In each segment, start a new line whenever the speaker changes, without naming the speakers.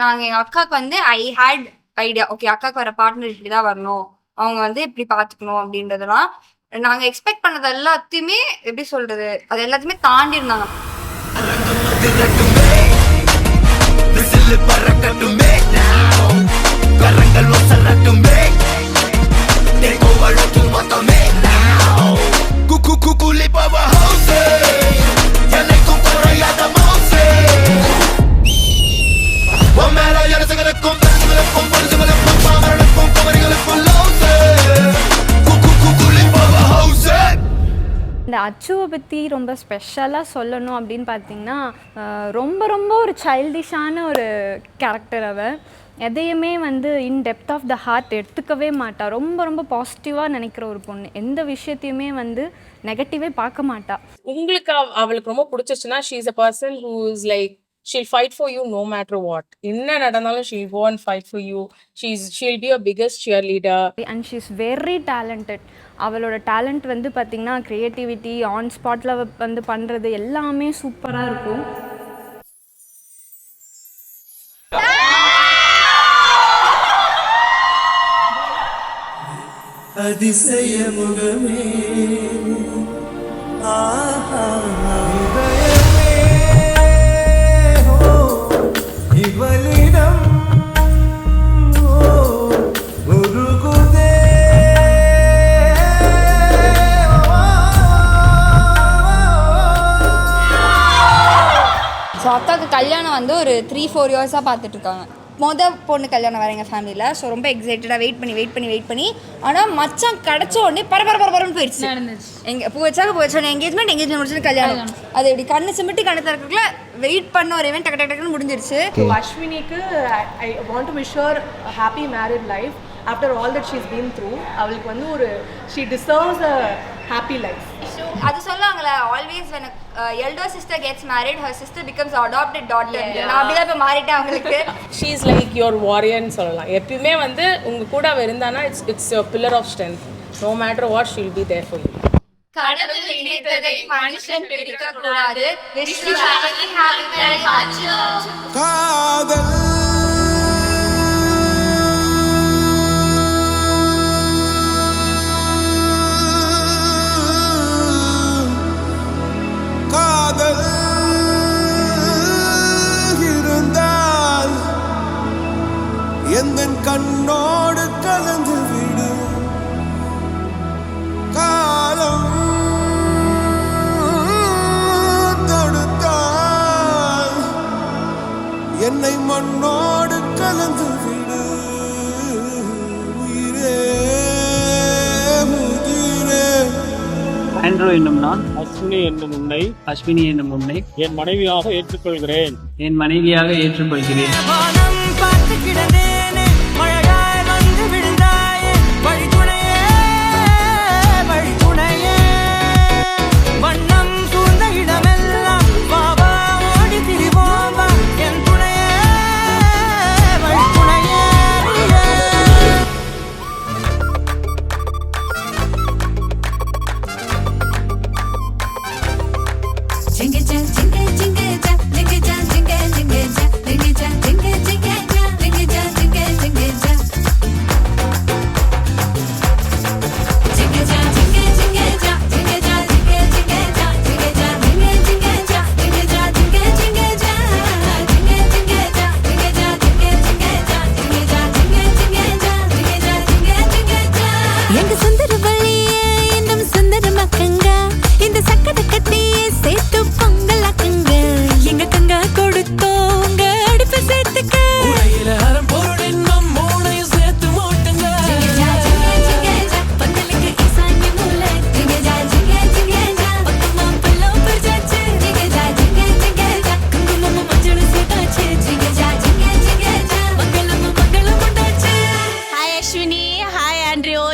நாங்க எங்க அக்காவுக்கு வந்து ஐ ஹேட் ஐடியா, ஓகே அக்காவுக்கு வர பார்ட்னர் இப்படிதான் வரணும், அவங்க வந்து இப்படி பாத்துக்கணும் அப்படின்றதெல்லாம் நாங்க எக்ஸ்பெக்ட் பண்ணது எல்லாத்தையுமே எப்படி சொல்றது, அது எல்லாத்தையுமே தாண்டி இருந்தாங்க.
இந்த அச்சுவை பற்றி ரொம்ப ஸ்பெஷலாக சொல்லணும் அப்படின்னு பார்த்தீங்கன்னா, ரொம்ப ரொம்ப ஒரு சைல்டிஷான ஒரு கேரக்டர் அவள். எதையுமே வந்து in depth of the heart எடுத்துக்கவே மாட்டாள். ரொம்ப ரொம்ப பாசிட்டிவாக நினைக்கிற ஒரு பொண்ணு. எந்த விஷயத்தையுமே வந்து நெகட்டிவே பார்க்க மாட்டாள்.
உங்களுக்கு அவளுக்கு ரொம்ப பிடிச்சிச்சுன்னா she is a person who is like she'll fight for you no matter what. என்ன நடந்தாலும் she'll go and fight for you. She'll be your biggest cheerleader.
And she's very talented. அவளோட டேலண்ட் வந்து பார்த்திங்கன்னா க்ரியேட்டிவிட்டி, ஆன் ஸ்பாட்டில் வந்து பண்ணுறது எல்லாமே சூப்பராக இருக்கும்.
அதிசய முகமே இவளிடம் உருகுதே.
ஸோ அக்காவுக்கு கல்யாணம் வந்து ஒரு 3-4 இயர்ஸாக பார்த்துட்டு இருக்காங்க. பொண்ணு கல்யாணம் வேறு எங்கள் ஃபேமிலியில். ஸோ ரொம்ப எக்ஸைட்டடாக வெயிட் பண்ணி ஆனால் மச்சான் கிடச்ச உடனே பரபரன்னு போயிடுச்சு. எங்கள் பூ வச்சோன்னே எங்கேஜ்மெண்ட் முடிச்சு கல்யாணம். அது இப்படி கண்ணு சிமிட்டி கண்ணு திறக்கிறதுக்குள்ள வெயிட் பண்ண ஒரு event டக்குன்னு முடிஞ்சிருச்சு.
அஸ்வினிக்கு I want to wish her happy married life after all that she is been through. அவளுக்கு வந்து ஒரு she deserves a happy life.
அது சொல்லுவாங்களே, always when elder sister gets married her sister becomes adopted daughter. நான் அப்படிதான் இப்போ மாறிட்டேன் அவங்களுக்கு.
she is like your warrior ன்னு சொல்லலாம். எப்பயுமே வந்து உங்க கூட அவ இருந்தானா it's a pillar of strength. No matter what she'll be there for you.
கடவுள் இணைத்ததை மனுஷன் பிரிக்க கூடாது.
காதல் இருந்தால் எந்த கண்ணோடு கலந்து விடு. காலம் தடுத்தால் என்னை மண்ணோடு கலந்து விடு. உயிரே உயிரே.
ஆண்ட்ரோ என்னும் நான்,
அஸ்வினி என்னும் உன்னை,
அஸ்வினி என்னும் உன்னை
என் மனைவியாக ஏற்றுக்கொள்கிறேன்.
என் மனைவியாக ஏற்றுக்கொள்கிறேன்.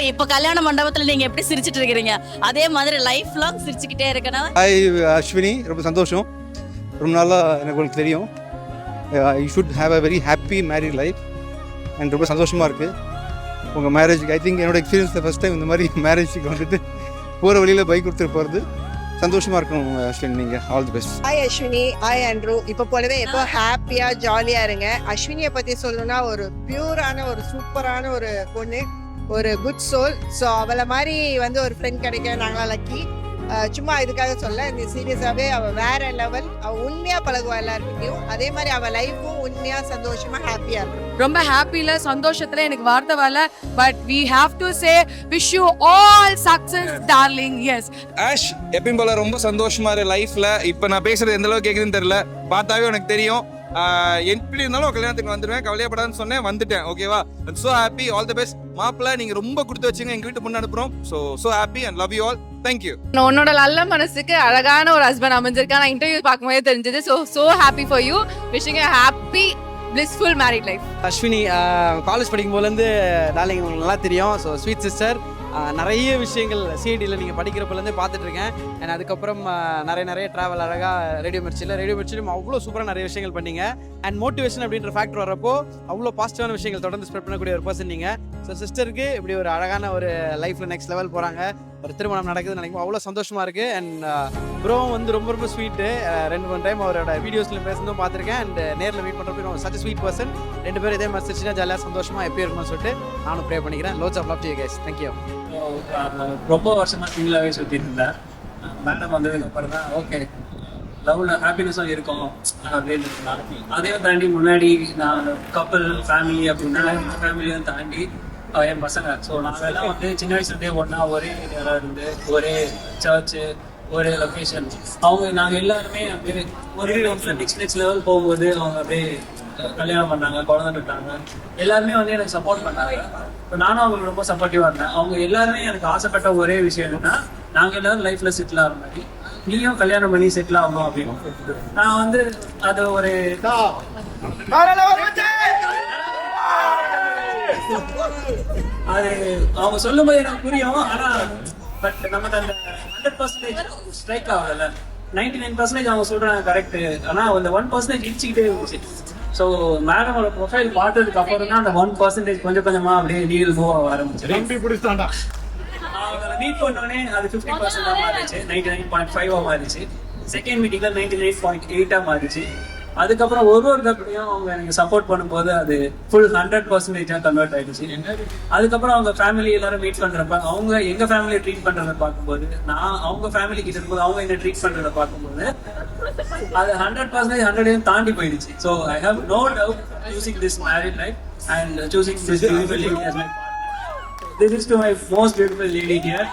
இப்போ கல்யாண மண்டபத்தில் நீங்கள் எப்படி சிரிச்சிட்டு இருக்கிறீங்க, அதே மாதிரி லைஃப் லாங் சிரிச்சுக்கிட்டே இருக்கணும்.
ஹாய் அஸ்வினி, ரொம்ப சந்தோஷம். ரொம்ப நாளாக எனக்கு உங்களுக்கு தெரியும். You should have a very happy married life. எனக்கு ரொம்ப சந்தோஷமாக இருக்குது உங்கள் மேரேஜுக்கு. ஐ திங்க் என்னோட எக்ஸ்பீரியன்ஸில் ஃபஸ்ட் டைம் இந்த மாதிரி மேரேஜுக்கு வந்துட்டு போகிற வழியில் பைக் கொடுத்துட்டு போகிறது. சந்தோஷமாக இருக்கணும் அஸ்வின். நீங்கள் all the best.
Hi Ashwini, hi Andrew. இப்போ போலவே எப்போ ஹாப்பியாக ஜாலியாக இருங்க. அஸ்வினியை பற்றி சொல்லணும்னா ஒரு பியூரான ஒரு சூப்பரான ஒரு பொண்ணு, ஒரு குட் சோல். ஸோ அவளை மாதிரி வந்து ஒரு ஃப்ரெண்ட் கிடைக்க நாங்களாம் லக்கி. சும்மா இதுக்காக சொல்ல, இந்த சீரியஸாகவே அவள் வேற லெவல். அவள் உண்மையாக பழகுவா எல்லாருக்கிட்டையும். அதே மாதிரி அவள் லைஃப்பும் உண்மையாக சந்தோஷமாக ஹாப்பியாக இருக்கும்.
ரொம்ப ஹாப்பியில் சந்தோஷத்தில் எனக்கு வார்த்தை வரல. But we have to say wish you all success darling. Yes
Ash, எப்பயும் போல ரொம்ப சந்தோஷமா இருக்கு லைஃப்ல. இப்போ நான் பேசுறது எந்த அளவுக்கு கேட்குதுன்னு தெரியல, பார்த்தாவே எனக்கு தெரியும். எப்படி இருந்தாலும் கல்யாணத்துக்கு வந்துடுவேன், கவலையப்படாதுன்னு சொன்னேன், வந்துட்டேன். ஓகேவா? So happy, all the best. மாப்பிள்ள நீங்க ரொம்ப கொடுத்து வச்சுங்க, எங்க வீட்டு பொண்ணு அனுப்புறோம். So happy and love you all. Thank you.
உன்னோட நல்ல மனசுக்கு அழகான ஒரு ஹஸ்பண்ட் அமைஞ்சிருக்கா. நான் இன்டர்வியூ பார்க்கும்போதே தெரிஞ்சது. So happy for you. Wishing a happy blissful married life.
Ashwini college படிக்கும் போதுலேருந்து டார்லிங் உங்களுக்கு நல்லா தெரியும். So sweet sister. நிறைய விஷயங்கள் சிஐடியில் நீங்கள் படிக்கிறப்பலேருந்தே பார்த்துட்ருக்கேன். அண்ட் அதுக்கப்புறம் நிறைய ட்ராவல் அழகாக ரேடியோ மிர்ச்சிலும் அவ்வளோ சூப்பராக நிறைய விஷயங்கள் பண்ணீங்க. அண்ட் மோட்டிவேஷன் அப்படின்ற ஃபேக்டர் வரப்போ அவ்வளோ பாசிட்டிவான விஷயங்கள் தொடர்ந்து ஸ்ப்ரெட் பண்ணக்கூடிய ஒரு பர்சன் நீங்கள். ஸோ சிஸ்டருக்கு இப்படி ஒரு அழகான ஒரு லைஃப்பில் நெக்ஸ்ட் லெவல் போகிறாங்க, ஒரு திருமணம் நடக்குதுன்னு நினைக்கும் அவ்வளோ சந்தோஷமாக இருக்குது. அண்ட் ப்ரோவும் வந்து ரொம்ப ஸ்வீட்டு. 2-3 டைம் அவரோட வீடியோஸில் பேசுனதும் பார்த்துருக்கேன். அண்ட் நேரில் மீட் பண்ணுறப்ப சச் ஸ்வீட் பர்சன். 2 பேரும் இதே மாதிரி சிரிச்சுனா ஜாலியாக சந்தோஷமாக எப்பயும் இருக்கணும்னு சொல்லிட்டு நானும் ப்ரே பண்ணிக்கிறேன். Lots of love to you guys. Thank you.
ரொம்ப வருஷமா சிங்கிளாகவே சுற்றிட்டு இருந்தேன். மேடம் வந்ததுக்கு அப்புறம் தான் ஓகே லவ்ல ஹாப்பினஸும் இருக்கும் அப்படின்னு. அதே தாண்டி முன்னாடி நான் கப்பல் ஃபேமிலி அப்படின்னா ஃபேமிலியும் தாண்டி என் பசங்க. ஸோ நாங்கள்லாம் வந்து சின்ன வயசுலேருந்தே ஒன்றா ஒரே ஏரியாவில் இருந்து ஒரே சர்ச்சு ஒரே லொக்கேஷன். நாங்கள் எல்லாருமே அப்படியே ஒரே நெக்ஸ்ட் லெவல் போகும்போது அவங்க அப்படியே கல்யாணம் பண்ணாங்க, குழந்தை விட்டாங்க. எல்லாருமே வந்து எனக்கு சப்போர்ட் பண்ணாங்க. இப்போ நானும் அவங்களுக்கு ரொம்ப சப்போர்ட்டிவாக இருந்தேன். அவங்க எல்லாருமே எனக்கு ஆசைப்பட்ட ஒரே விஷயம் என்னன்னா, நாங்கள் எல்லாரும் லைஃப்பில் செட்டில் ஆகிற மாதிரி நீயும் கல்யாணம் பண்ணி செட்டில் ஆகணும் அப்படின்னு. நான் வந்து அது ஒரு அது அவங்க சொல்லும் போது எனக்கு புரியும். ஆனால் பட் நமக்கு அந்த 100% ஸ்ட்ரைக் ஆகல. 99% அவங்க சொல்றாங்க கரெக்ட். ஆனால் அந்த 1% இடிச்சுக்கிட்டே இருந்துச்சு. ஸோ மேடமோட ப்ரொஃபைல் பார்த்ததுக்கு அப்புறம் தான் அந்த 1% கொஞ்சம் கொஞ்சமாக அப்படியே நீல் மூவ் ஆக ஆரம்பிச்சு. அவங்களை மீட் பண்ணோடனே அது 50% மாறிடுச்சு, 99.5 மாறிடுச்சு. செகண்ட் மீட்டிங்ல 99.8 மாறிடுச்சு. அதுக்கப்புறம் ஒரு தப்பையும் அவங்க எனக்கு சப்போர்ட் பண்ணும்போது அது ஃபுல் 100% கன்வெர்ட் ஆயிடுச்சு. அதுக்கப்புறம் அவங்க ஃபேமிலி எல்லாரும் மீட் பண்றப்ப அவங்க எங்க ஃபேமிலியை ட்ரீட் பண்றதை பார்க்கும்போது, நான் அவங்க ஃபேமிலி கிட்ட இருக்கும்போது அவங்க என்ன ட்ரீட் பண்றதை பார்க்கும்போது அது 100% 100 தாண்டி போயிடுச்சு. So I have no doubt choosing this married life and choosing this beautiful lady as my partner. This is to my most beautiful lady here.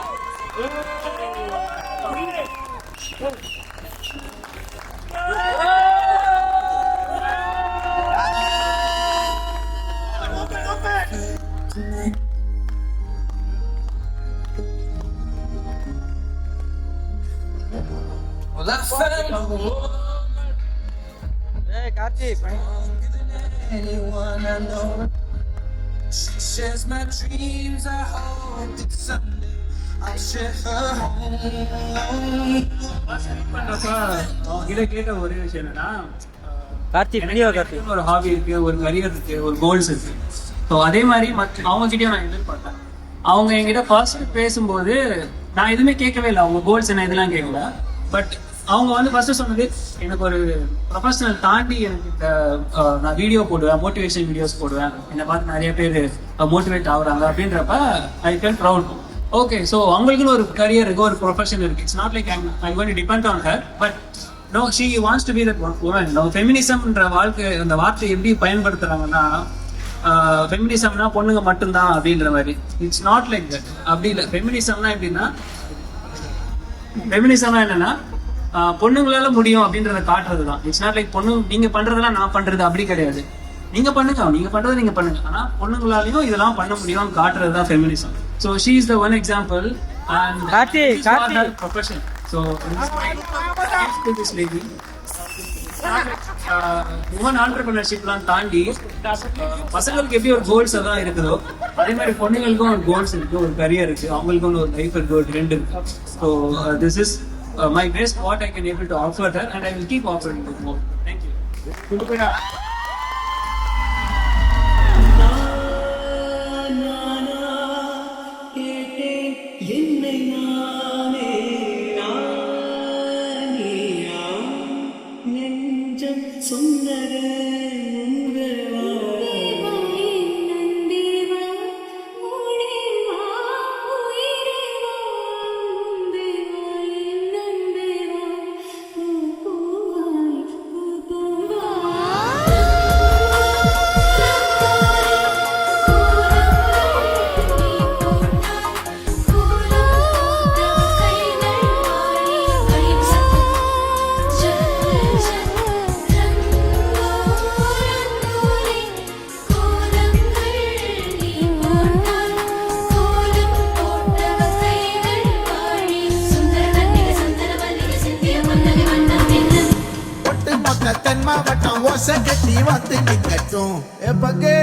Hey, Karthik.
Anyone I know, she shares my dreams. I hope that someday I'll share her home.
அவங்ககிட்ட கேட்ட ஒரே விஷயம் என்னன்னா,
கார்த்திக்
ஒரு hobby இருக்கு, ஒரு career இருக்கு, ஒரு கோல்ஸ் இருக்கு. ஸோ அதே மாதிரி அவங்க கிட்டயும் நான் எதிர்பார்த்தேன். அவங்க என்கிட்ட ஃபர்ஸ்ட் பேசும்போது நான் எதுவுமே கேட்கவே இல்லை. அவங்க கோல்ஸ் என்ன இதெல்லாம் கேட்கல. பட் அவங்க வந்து ஃபர்ஸ்ட் சொன்னது, எனக்கு ஒரு ப்ரொஃபஷனல் தாண்டி எனக்கு இந்த நான் வீடியோ போடுவேன், மோட்டிவேஷன் வீடியோஸ் போடுவேன், என்னை பார்த்து நிறைய பேர் மோட்டிவேட் ஆகுறாங்க அப்படின்றப்ப I feel proud. Okay, so அவங்களுக்குன்னு ஒரு கரியர் இருக்கு, ஒரு ப்ரொஃபஷன் இருக்கு. It's not like I going to depend on her, but no, she wants to be that woman. நம்ம ஃபெமினிசம்ன்ற வாழ்க்கை அந்த வார்த்தை எப்படி பயன்படுத்துறாங்கன்னா, ஃபெமினிசம்னா பொண்ணுங்க மட்டும்தான் அப்படின்ற மாதிரி. It's not like that. அப்படி இல்லை. ஃபெமினிசம்னா எப்படின்னா, ஃபெமினிசம்னா என்னன்னா பொண்ணுங்களால முடியும் அப்படின்றத காட்டுறது தான். இட்ஸ் நாட் லைக் பொண்ணு நீங்க பண்றதெல்லாம் நான் பண்றது அப்படி கிடையாது. நீங்க பண்ணுங்க, நீங்க பண்றதை நீங்க பண்ணுங்க, ஆனா பொண்ணுங்களாலையும் இதெல்லாம் பண்ண முடியும் காட்டுறது தான் feminism. So she is the one example and profession. So this lady woman ஆண்டர்பிரினர்ஷிப்லாம் தாண்டி பசங்களுக்கு எப்படி ஒரு கோல்ஸ் எல்லாம் இருக்குதோ அதே மாதிரி பொண்ணுங்களுக்கும் ஒரு கோல்ஸ் இருக்கு, ஒரு கரியர் இருக்கு, அவங்களுக்கும் ஒரு லைஃப் இருக்கு, ஒரு ட்ரெண்ட் இருக்கு. So this is my best what I can able to offer her, and I will keep offering it more. Thank you.
தென் மாவட்டம் ஓசை கட்டி வந்து நிக்கட்டும் எப்பகே